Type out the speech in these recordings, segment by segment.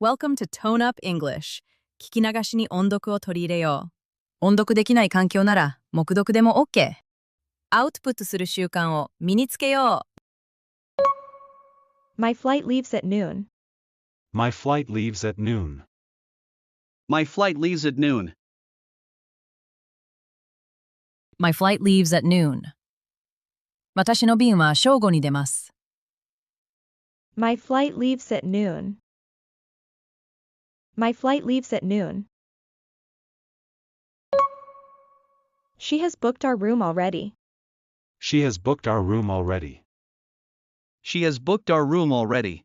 Welcome to Tone Up English. 聞き流しに音読を取り入れよう。音読できない環境なら、黙読でも OK。アウトプットする習慣を身につけよう。My flight leaves at noon. My flight leaves at noon. My flight leaves at noon. My flight leaves at noon. 私の便は正午に出ます。My flight leaves at noon. My flight leaves at noon. She has booked our room already. She has booked our room already. She has booked our room already.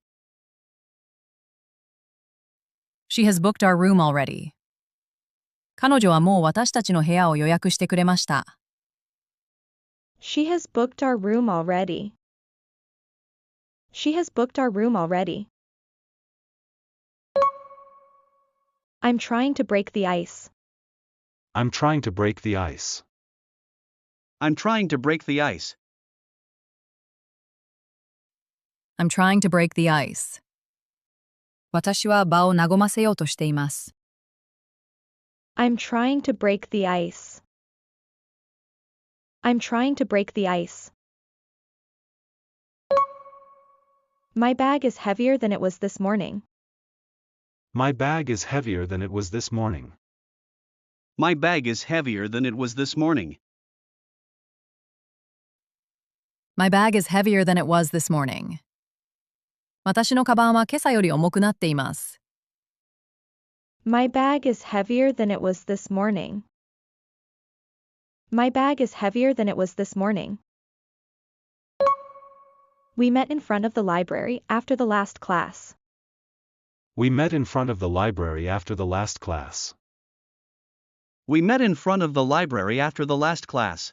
She has booked our room already. 彼女はもう私たちの部屋を予約してくれました。She has booked our room already. She has booked our room already. I'm trying to break the ice. I'm trying to break the ice. I'm trying to break the ice. I'm trying to break the ice. 私は場を和ませようとしています。I'm trying to break the ice. I'm trying to break the ice. My bag is heavier than it was this morning. My bag is heavier than it was this morning. My bag is heavier than it was this morning. My bag is heavier than it was this morning. 私のカバンは今朝より重くなっています。My bag is heavier than it was this morning. My bag is heavier than it was this morning. We met in front of the library after the last class. We met in front of the library after the last class. We met in front of the library after the last class.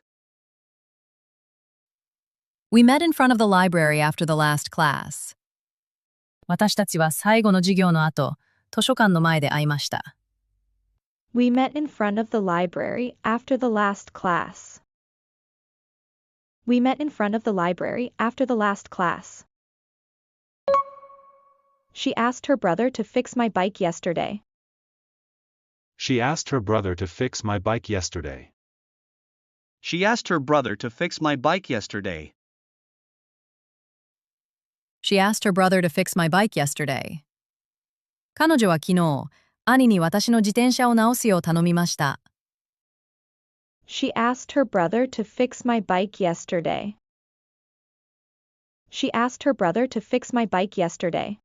We met in front of the library after the last class. 私たちは最後の授業の後、図書館の前で会いました。We met in front of the library after the last class. We met in front of the library after the last class. She asked her brother to fix my bike yesterday. She asked her brother to fix my bike yesterday. She asked her brother to fix my bike yesterday. She asked her brother to fix my bike yesterday. 彼女は昨日、兄に私の自転車を直すよう頼みました。She asked her brother to fix my bike yesterday. She asked her brother to fix my bike yesterday.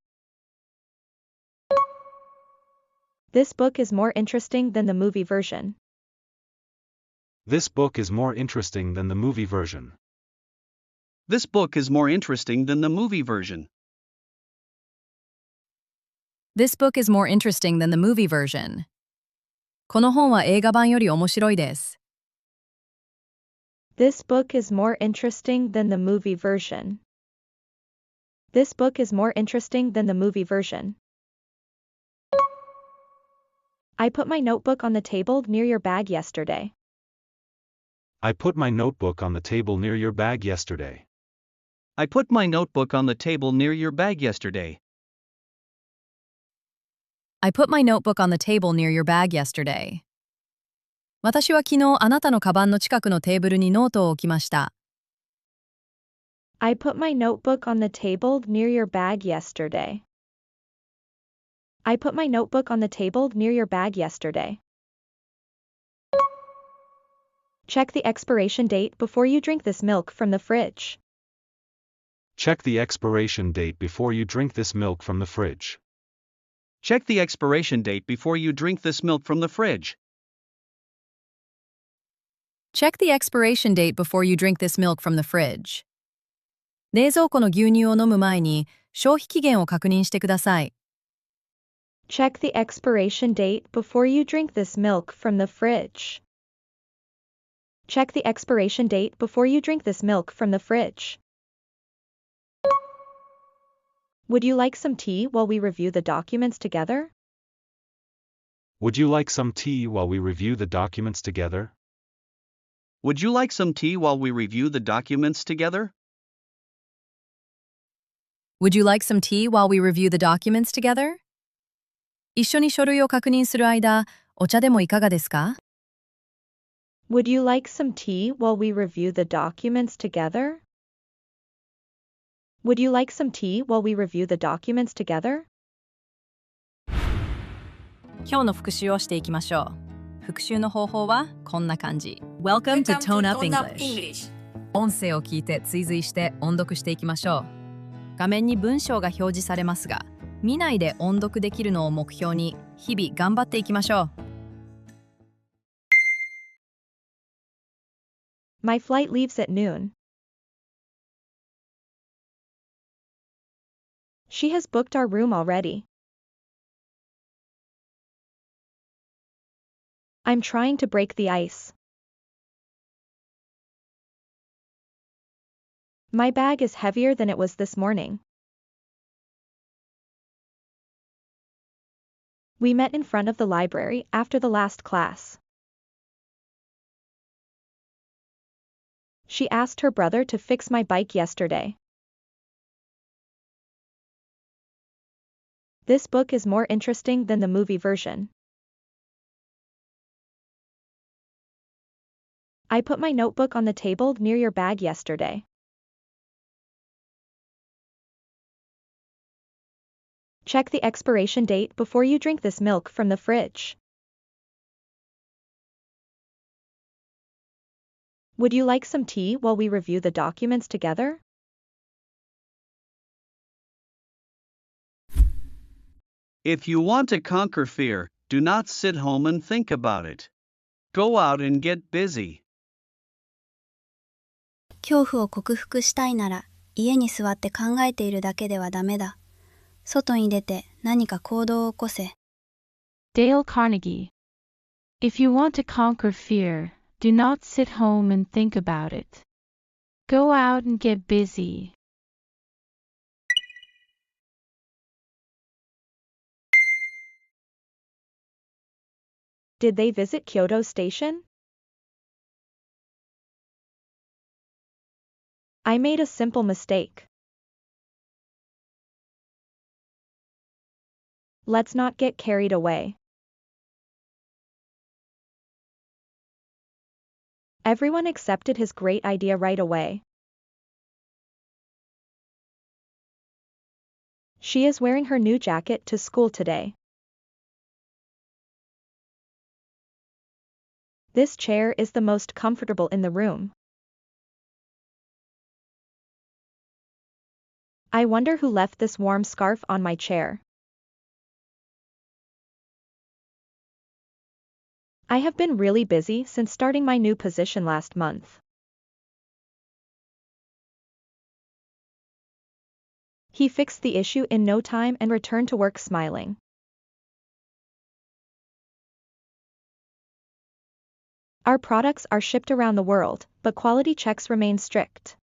This book is more interesting than the movie version. This book is more interesting than the movie version. This book is more interesting than the movie version. This book is more interesting than the movie version. この本は映画版より面白いです。This book is more interesting than the movie version. This book is more interesting than the movie version. I put my notebook on the table near your bag yesterday. I put my notebook on the table near your bag yesterday. I put my notebook on the table near your bag yesterday. I put my notebook on the table near your bag yesterday. 私は昨日あなたのカバンの近くのテーブルにノートを置きました。I put my notebook on the table near your bag yesterday. I put my notebook on the table near your bag yesterday. Check the expiration date before you drink this milk from the fridge. Check the expiration date before you drink this milk from the fridge. Check the expiration date before you drink this milk from the fridge. Check the expiration date before you drink this milk from the fridge. 冷蔵庫の牛乳を飲む前に消費期限を確認してください。Check the expiration date before you drink this milk from the fridge. Check the expiration date before you drink this milk from the fridge. Would you like some tea while we review the documents together? Would you like some tea while we review the documents together? Would you like some tea while we review the documents together? Would you like some tea while we review the documents together? 一緒に書類を確認する間、お茶でもいかがですか？ Would you like some tea while we review the documents together? Would you like some tea while we review the documents together? 今日の復習をしていきましょう。復習の方法はこんな感じ。Welcome to Tone Up English。音声を聞いて追随して音読していきましょう。画面に文章が表示されますが、見ないで音読できるのを目標に日々頑張っていきましょう。My flight leaves at noon. She has booked our room already. I'm trying to break the ice. My bag is heavier than it was this morning. We met in front of the library after the last class. She asked her brother to fix my bike yesterday. This book is more interesting than the movie version. I put my notebook on the table near your bag yesterday. Check the expiration date before you drink this milk from the fridge. Would you like some tea while we review the documents together? If you want to conquer fear, do not sit home and think about it. Go out and get busy. 恐怖を克服したいなら、家に座って考えているだけではダメだ。外に出て何か行動を起こせ。Dale Carnegie. If you want to conquer fear, do not sit home and think about it. Go out and get busy. Did they visit Kyoto Station? I made a simple mistake. Let's not get carried away. Everyone accepted his great idea right away. She is wearing her new jacket to school today. This chair is the most comfortable in the room. I wonder who left this warm scarf on my chair. I have been really busy since starting my new position last month. He fixed the issue in no time and returned to work smiling. Our products are shipped around the world, but quality checks remain strict.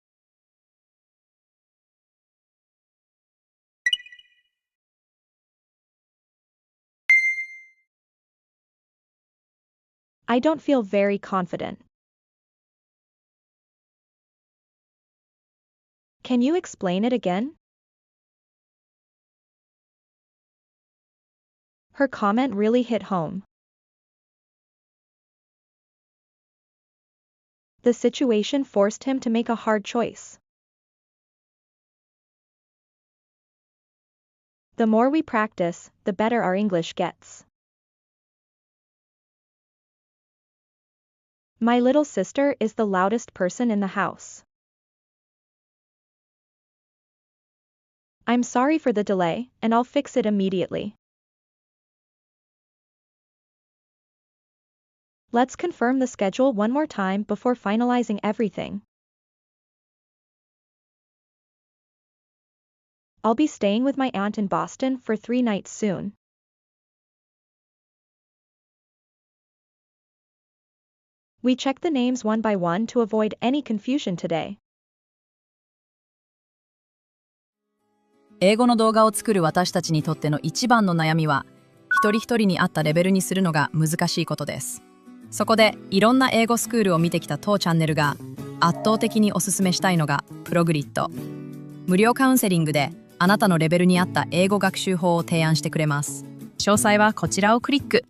I don't feel very confident. Can you explain it again? Her comment really hit home. The situation forced him to make a hard choice. The more we practice, the better our English gets. My little sister is the loudest person in the house. I'm sorry for the delay, and I'll fix it immediately. Let's confirm the schedule one more time before finalizing everything. I'll be staying with my aunt in Boston for 3 nights soon. We checked the names one by one to avoid any confusion today. 英語の動画を作る私たちにとっての一番の悩みは、一人一人に合ったレベルにするのが難しいことです。そこで、いろんな英語スクールを見てきた当チャンネルが、圧倒的におすすめしたいのが、PROGRIT。無料カウンセリングで、あなたのレベルに合った英語学習法を提案してくれます。詳細はこちらをクリック。